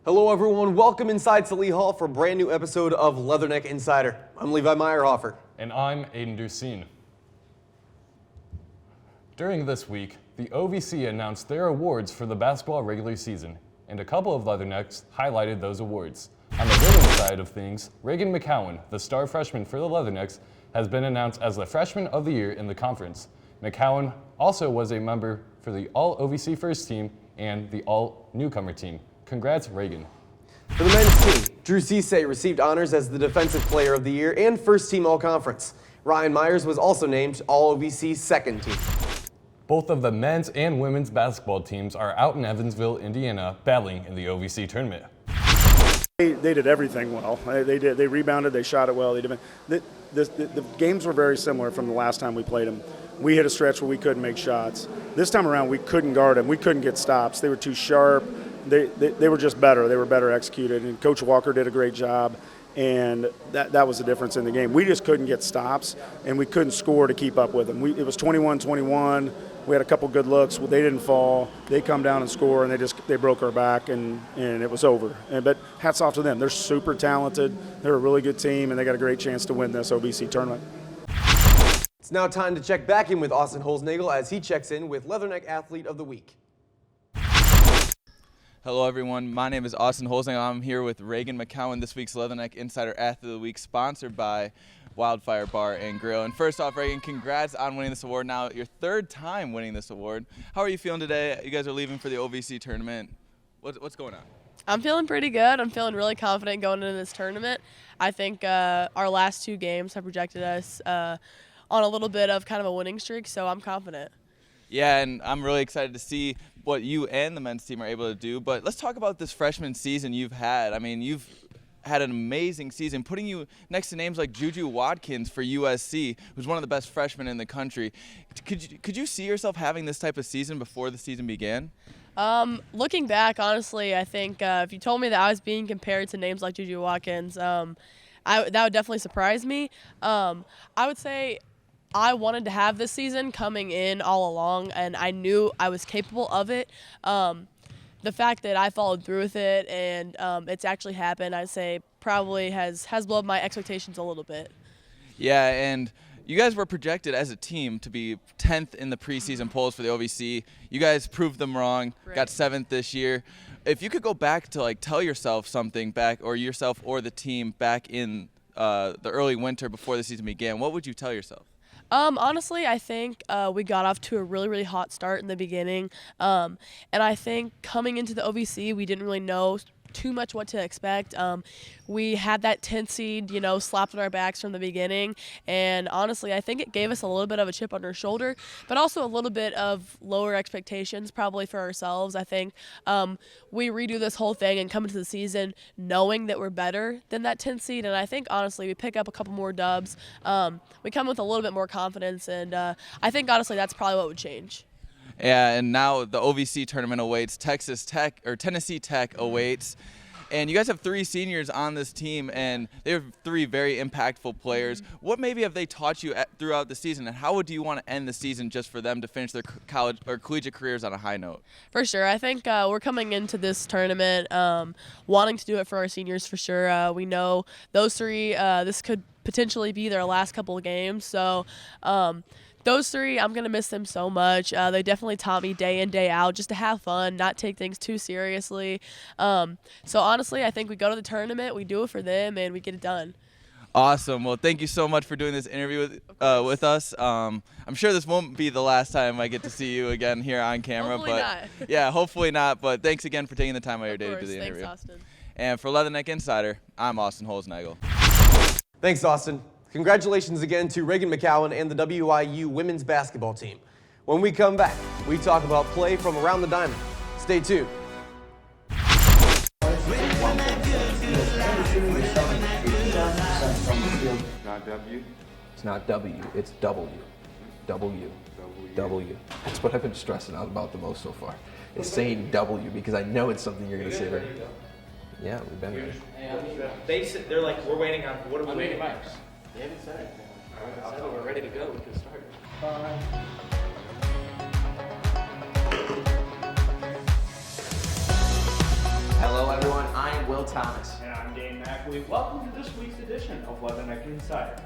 Hello everyone, welcome inside to Lee Hall for a brand new episode of Leatherneck Insider. I'm Levi Meyerhofer. And I'm Aiden Ducine. During this week, the OVC announced their awards for the basketball regular season, and a couple of Leathernecks highlighted those awards. On the women's side of things, Reagan McCowan, the star freshman for the Leathernecks, has been announced as the Freshman of the Year in the conference. McCowan also was a member for the All-OVC First Team and the All-Newcomer Team. Congrats, Reagan. For the men's team, Drew Cisse received honors as the Defensive Player of the Year and First Team All-Conference. Ryan Myers was also named All-OVC Second Team. Both of the men's and women's basketball teams are out in Evansville, Indiana, battling in the OVC tournament. They did everything well. They rebounded, they shot it well. The games were very similar from the last time we played them. We hit a stretch where we couldn't make shots. This time around, we couldn't guard them. We couldn't get stops. They were too sharp. They were just better. They were better executed, and Coach Walker did a great job, and that was the difference in the game. We just couldn't get stops, and we couldn't score to keep up with them. It was 21-21. We had a couple good looks. They didn't fall. They come down and score, and they broke our back, and it was over. But hats off to them. They're super talented. They're a really good team, and they got a great chance to win this OVC tournament. It's now time to check back in with Austin Holznagel as he checks in with Leatherneck Athlete of the Week. Hello everyone, my name is Austin Holznagel. I'm here with Reagan McCowan, this week's Leatherneck Insider Athlete of the Week, sponsored by Wildfire Bar and Grill. And first off, Reagan, congrats on winning this award. Now, your third time winning this award. How are you feeling today? You guys are leaving for the OVC tournament. What's going on? I'm feeling pretty good. I'm feeling really confident going into this tournament. I think our last two games have projected us on a little bit of kind of a winning streak, so I'm confident. Yeah, and I'm really excited to see what you and the men's team are able to do. But let's talk about this freshman season you've had. I mean, you've had an amazing season, putting you next to names like Juju Watkins for USC, who's one of the best freshmen in the country. Could you see yourself having this type of season before the season began? Looking back, honestly, I think if you told me that I was being compared to names like Juju Watkins, that would definitely surprise me. I would say I wanted to have this season coming in all along, and I knew I was capable of it. The fact that I followed through with it and it's actually happened, I'd say probably has blown my expectations a little bit. Yeah, and you guys were projected as a team to be 10th in the preseason polls for the OVC. You guys proved them wrong, got 7th this year. If you could go back to tell yourself something back, or yourself or the team back in the early winter before the season began, what would you tell yourself? Honestly, I think we got off to a really, really hot start in the beginning. And I think coming into the OVC, we didn't really know too much what to expect. We had that 10th seed, slapped on our backs from the beginning. And honestly, I think it gave us a little bit of a chip on our shoulder, but also a little bit of lower expectations probably for ourselves. I think we redo this whole thing and come into the season knowing that we're better than that 10th seed. And I think, honestly, we pick up a couple more dubs. We come with a little bit more confidence. And I think, honestly, that's probably what would change. Yeah, and now the OVC tournament awaits. Tennessee Tech awaits. And you guys have 3 seniors on this team, and they have 3 very impactful players. What maybe have they taught you throughout the season, and how would you want to end the season just for them to finish their college or collegiate careers on a high note? For sure. I think we're coming into this tournament wanting to do it for our seniors for sure. We know those 3, this could potentially be their last couple of games. So those 3, I'm going to miss them so much. They definitely taught me day in, day out just to have fun, not take things too seriously. So honestly, I think we go to the tournament, we do it for them, and we get it done. Awesome. Well, thank you so much for doing this interview with us. I'm sure this won't be the last time I get to see you again here on camera. Hopefully but not. Yeah, hopefully not. But thanks again for taking the time out of your day to do the interview. Thanks, Austin. And for Leatherneck Insider, I'm Austin Holznagel. Thanks, Austin. Congratulations again to Reagan McCowan and the WIU women's basketball team. When we come back, we talk about play from around the diamond. Stay tuned. Not W? It's not W, it's W. W. W. That's what I've been stressing out about the most so far. It's saying W because I know it's something you're going to say right. Yeah, we've been there. They're like, we're waiting on, what are we waiting on? They haven't said anything. I thought we're ready to go. We can start. Hello everyone. I am Will Thomas. And I'm Dane McAlee. Welcome to this week's edition of Leatherneck Insider.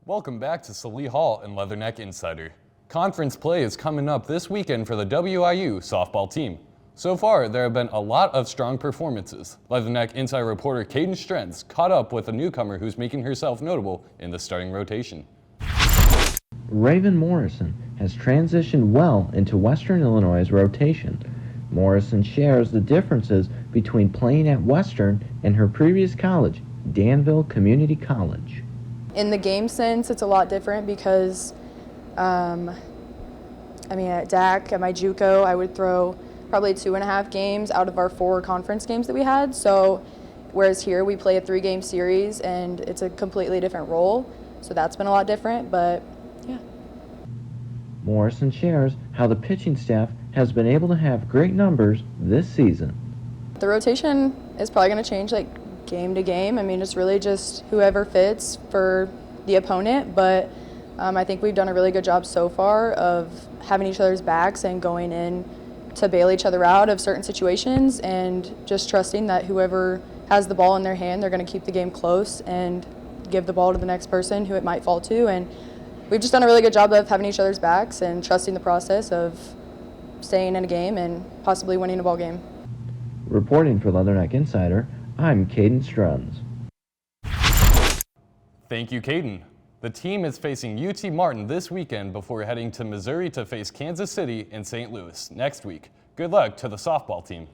Welcome back to Salee Hall and Leatherneck Insider. Conference play is coming up this weekend for the WIU softball team. So far, there have been a lot of strong performances. Leatherneck Insider reporter Caden Strentz caught up with a newcomer who's making herself notable in the starting rotation. Raven Morrison has transitioned well into Western Illinois' rotation. Morrison shares the differences between playing at Western and her previous college, Danville Community College. In the game sense, it's a lot different because, at DAC, at my JUCO, I would throw probably 2.5 games out of our 4 conference games that we had. So, whereas here we play a 3-game series and it's a completely different role. So that's been a lot different, but yeah. Morrison shares how the pitching staff has been able to have great numbers this season. The rotation is probably going to change game to game. It's really just whoever fits for the opponent, but I think we've done a really good job so far of having each other's backs and going in to bail each other out of certain situations and just trusting that whoever has the ball in their hand, they're going to keep the game close and give the ball to the next person who it might fall to. And we've just done a really good job of having each other's backs and trusting the process of staying in a game and possibly winning a ball game. Reporting for Leatherneck Insider, I'm Caden Strentz. Thank you, Caden. The team is facing UT Martin this weekend before heading to Missouri to face Kansas City and St. Louis next week. Good luck to the softball team.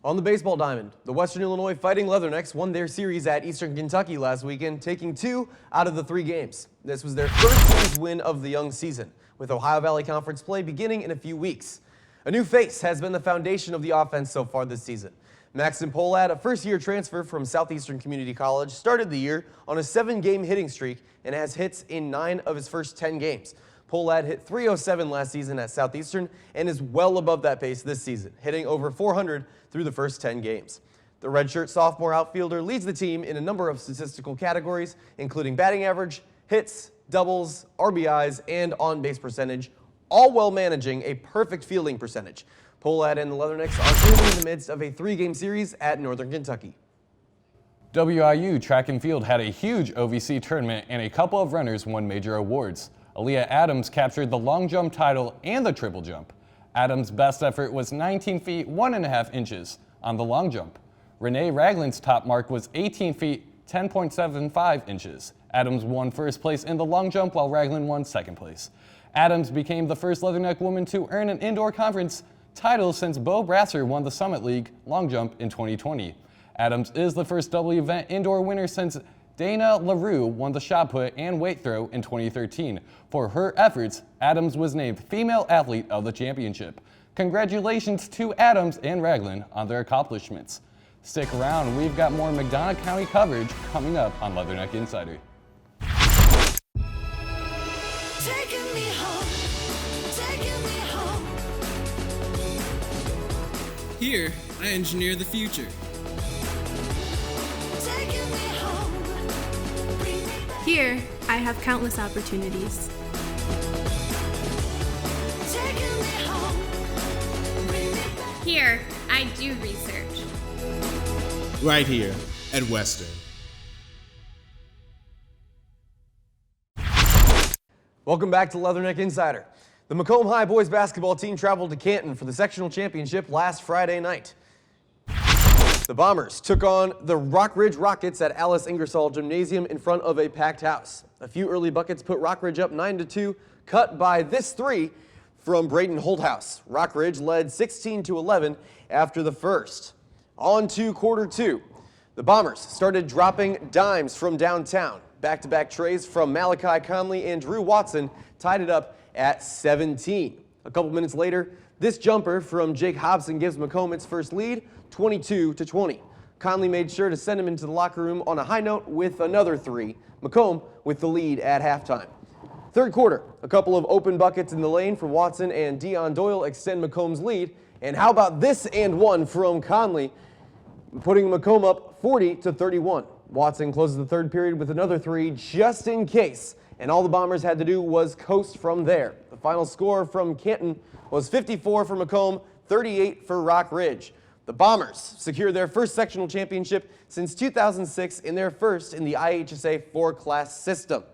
On the baseball diamond, the Western Illinois Fighting Leathernecks won their series at Eastern Kentucky last weekend, taking 2 out of the 3 games. This was their first series win of the young season, with Ohio Valley Conference play beginning in a few weeks. A new face has been the foundation of the offense so far this season. Maxton Polad, a first-year transfer from Southeastern Community College, started the year on a 7-game hitting streak and has hits in 9 of his first 10 games. Polad hit .307 last season at Southeastern and is well above that pace this season, hitting over .400 through the first 10 games. The redshirt sophomore outfielder leads the team in a number of statistical categories, including batting average, hits, doubles, RBIs, and on-base percentage, all while managing a perfect fielding percentage. Polad and the Leathernecks are currently in the midst of a 3-game series at Northern Kentucky. WIU track and field had a huge OVC tournament and a couple of runners won major awards. Aaliyah Adams captured the long jump title and the triple jump. Adams' best effort was 19 feet 1.5 inches on the long jump. Renee Ragland's top mark was 18 feet 10.75 inches. Adams won first place in the long jump while Ragland won second place. Adams became the first Leatherneck woman to earn an indoor conference title since Bo Brasser won the Summit League long jump in 2020. Adams is the first double event indoor winner since Dana LaRue won the shot put and weight throw in 2013. For her efforts, Adams was named Female Athlete of the Championship. Congratulations to Adams and Ragland on their accomplishments. Stick around, we've got more McDonough County coverage coming up on Leatherneck Insider. Taking me home, taking me home. Here, I engineer the future. Taking me home. Bring me back. Here, I have countless opportunities. Taking me home. Bring me back. Here, I do research. Right here at Western. Welcome back to Leatherneck Insider. The Macomb High boys basketball team traveled to Canton for the sectional championship last Friday night. The Bombers took on the Rockridge Rockets at Alice Ingersoll Gymnasium in front of a packed house. A few early buckets put Rockridge up 9-2, cut by this 3 from Brayton Holthouse. Rockridge led 16-11 after the first. On to quarter 2. The Bombers started dropping dimes from downtown. Back-to-back trays from Malachi Conley and Drew Watson tied it up at 17. A couple minutes later, this jumper from Jake Hobson gives Macomb its first lead, 22-20. Conley made sure to send him into the locker room on a high note with another 3. Macomb with the lead at halftime. Third quarter, a couple of open buckets in the lane from Watson and Dion Doyle extend Macomb's lead. And how about this and one from Conley? putting Macomb up 40-31. Watson closes the third period with another three just in case, and all the Bombers had to do was coast from there. The final score from Canton was 54 for Macomb, 38 for Rock Ridge. The Bombers secured their first sectional championship since 2006 and their first in the IHSA 4-class system.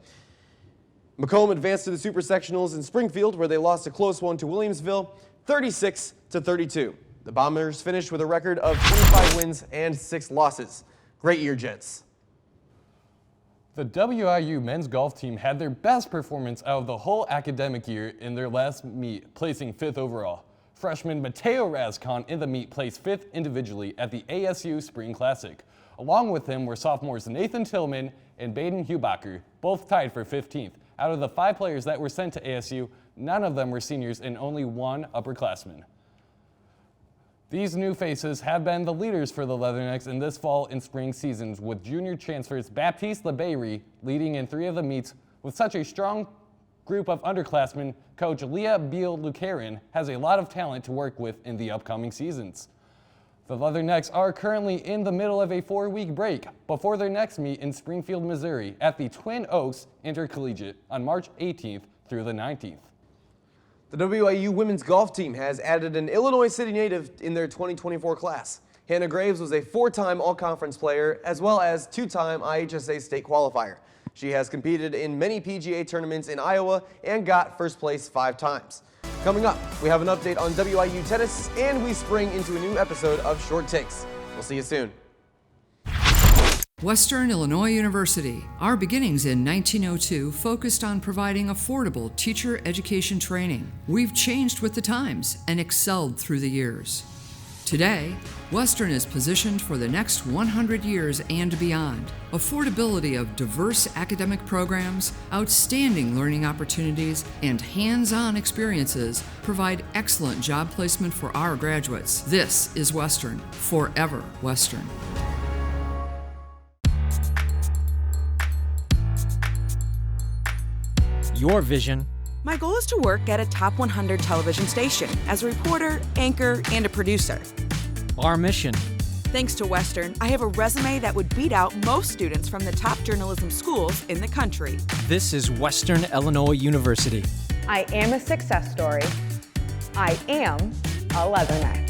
Macomb advanced to the Super Sectionals in Springfield, where they lost a close one to Williamsville, 36-32. The Bombers finished with a record of 25 wins and 6 losses. Great year, gents. The WIU men's golf team had their best performance out of the whole academic year in their last meet, placing 5th overall. Freshman Mateo Razcon in the meet placed 5th individually at the ASU Spring Classic. Along with him were sophomores Nathan Tillman and Baden Hubacher, both tied for 15th. Out of the 5 players that were sent to ASU, none of them were seniors and only one upperclassman. These new faces have been the leaders for the Leathernecks in this fall and spring seasons, with junior transfers Baptiste LeBayri leading in 3 of the meets. With such a strong group of underclassmen, coach Leah Beal-Lucarin has a lot of talent to work with in the upcoming seasons. The Leathernecks are currently in the middle of a 4-week break before their next meet in Springfield, Missouri at the Twin Oaks Intercollegiate on March 18th through the 19th. The WIU women's golf team has added an Illinois City native in their 2024 class. Hannah Graves was a 4-time all-conference player as well as 2-time IHSA state qualifier. She has competed in many PGA tournaments in Iowa and got first place 5 times. Coming up, we have an update on WIU tennis, and we spring into a new episode of Short Takes. We'll see you soon. Western Illinois University. Our beginnings in 1902 focused on providing affordable teacher education training. We've changed with the times and excelled through the years. Today, Western is positioned for the next 100 years and beyond. Affordability of diverse academic programs, outstanding learning opportunities, and hands-on experiences provide excellent job placement for our graduates. This is Western, forever Western. Your vision. My goal is to work at a top 100 television station as a reporter, anchor, and a producer. Our mission. Thanks to Western, I have a resume that would beat out most students from the top journalism schools in the country. This is Western Illinois University. I am a success story. I am a Leatherneck.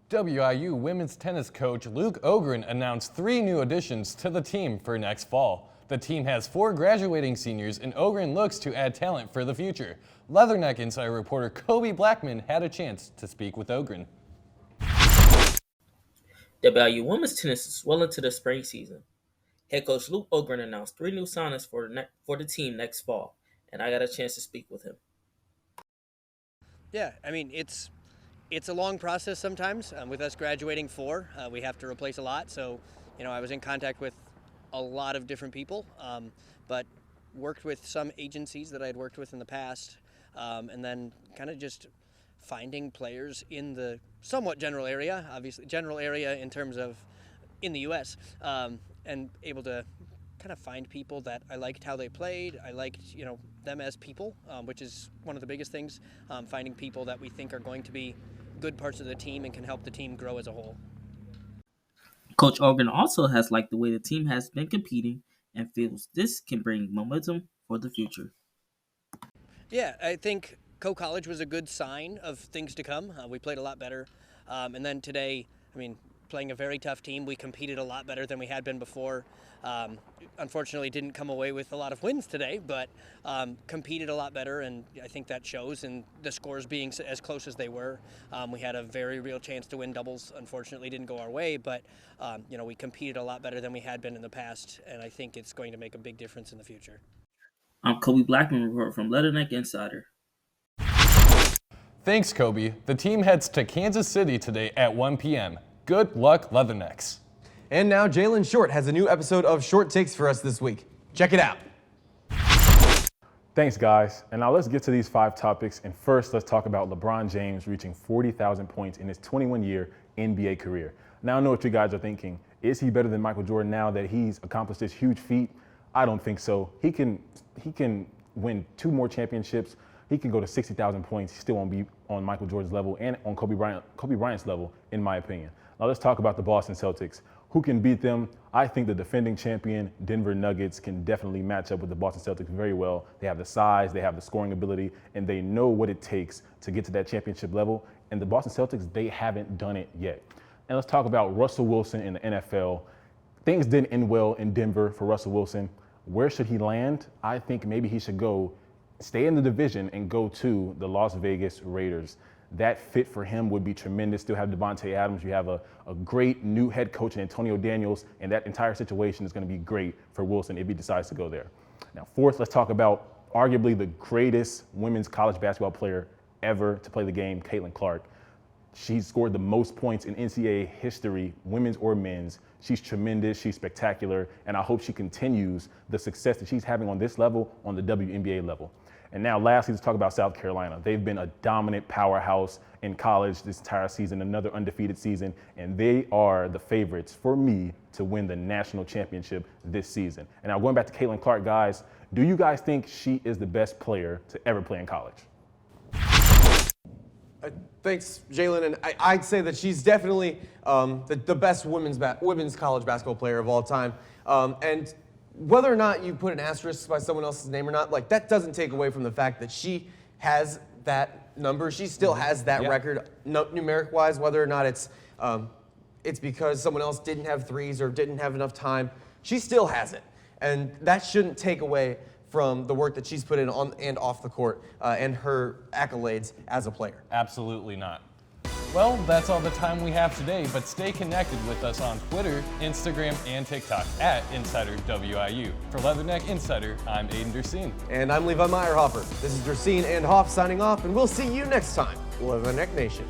WIU women's tennis coach Luke Ogren announced 3 new additions to the team for next fall. The team has 4 graduating seniors, and Ogren looks to add talent for the future. Leatherneck Insider reporter Kobe Blackman had a chance to speak with Ogren. WIU women's tennis is well into the spring season. Head coach Luke Ogren announced 3 new signings for the team next fall, and I got a chance to speak with him. Yeah, I mean, it's a long process sometimes. With us graduating 4, we have to replace a lot. So, I was in contact with a lot of different people, but worked with some agencies that I had worked with in the past, and then kind of just finding players in the somewhat general area, obviously general area in terms of in the U.S., and able to kind of find people that I liked how they played. I liked, them as people, which is one of the biggest things, finding people that we think are going to be good parts of the team and can help the team grow as a whole. Coach Ogren also has liked the way the team has been competing and feels this can bring momentum for the future. Yeah, I think co-college was a good sign of things to come. We played a lot better. And then today, playing a very tough team, we competed a lot better than we had been before. Unfortunately, didn't come away with a lot of wins today, but competed a lot better, and I think that shows in the scores being as close as they were. We had a very real chance to win doubles. Unfortunately, didn't go our way, but we competed a lot better than we had been in the past, and I think it's going to make a big difference in the future. I'm Kobe Blackman, reporter from Leatherneck Insider. Thanks, Kobe. The team heads to Kansas City today at 1 p.m. Good luck, Leathernecks. And now Jalen Short has a new episode of Short Takes for us this week. Check it out. Thanks, guys. And now let's get to these 5 topics. And first, let's talk about LeBron James reaching 40,000 points in his 21-year NBA career. Now, I know what you guys are thinking. Is he better than Michael Jordan now that he's accomplished this huge feat? I don't think so. He can win 2 more championships. he can go to 60,000 points. He still won't be on Michael Jordan's level and on Kobe Bryant's level, in my opinion. Now let's talk about the Boston Celtics. Who can beat them? I think the defending champion Denver Nuggets can definitely match up with the Boston Celtics very well. They have the size, they have the scoring ability, and they know what it takes to get to that championship level. And the Boston Celtics, they haven't done it yet. And let's talk about Russell Wilson in the NFL. Things didn't end well in Denver for Russell Wilson. Where should he land? I think maybe he should stay in the division and go to the Las Vegas Raiders. That fit for him would be tremendous. Still have Devontae Adams. You have a great new head coach in Antonio Daniels, and that entire situation is going to be great for Wilson if he decides to go there. Now, fourth, let's talk about arguably the greatest women's college basketball player ever to play the game, Caitlin Clark. She's scored the most points in NCAA history, women's or men's. She's tremendous, she's spectacular, and I hope she continues the success that she's having on this level, on the WNBA level. And now lastly, let's talk about South Carolina. They've been a dominant powerhouse in college this entire season, another undefeated season, and they are the favorites for me to win the national championship this season. And now going back to Caitlin Clark, guys, do you guys think she is the best player to ever play in college? Thanks, Jalen. And I'd say that she's definitely the best women's college basketball player of all time. And whether or not you put an asterisk by someone else's name or not, like, that doesn't take away from the fact that she has that number. She still has that record, numeric-wise, whether or not it's because someone else didn't have threes or didn't have enough time. She still has it. And that shouldn't take away from the work that she's put in on and off the court and her accolades as a player. Absolutely not. Well, that's all the time we have today, but stay connected with us on Twitter, Instagram, and TikTok at InsiderWIU. For Leatherneck Insider, I'm Aiden Dersine. And I'm Levi Meyerhofer. This is Dersine and Hoff signing off, and we'll see you next time, Leatherneck Nation.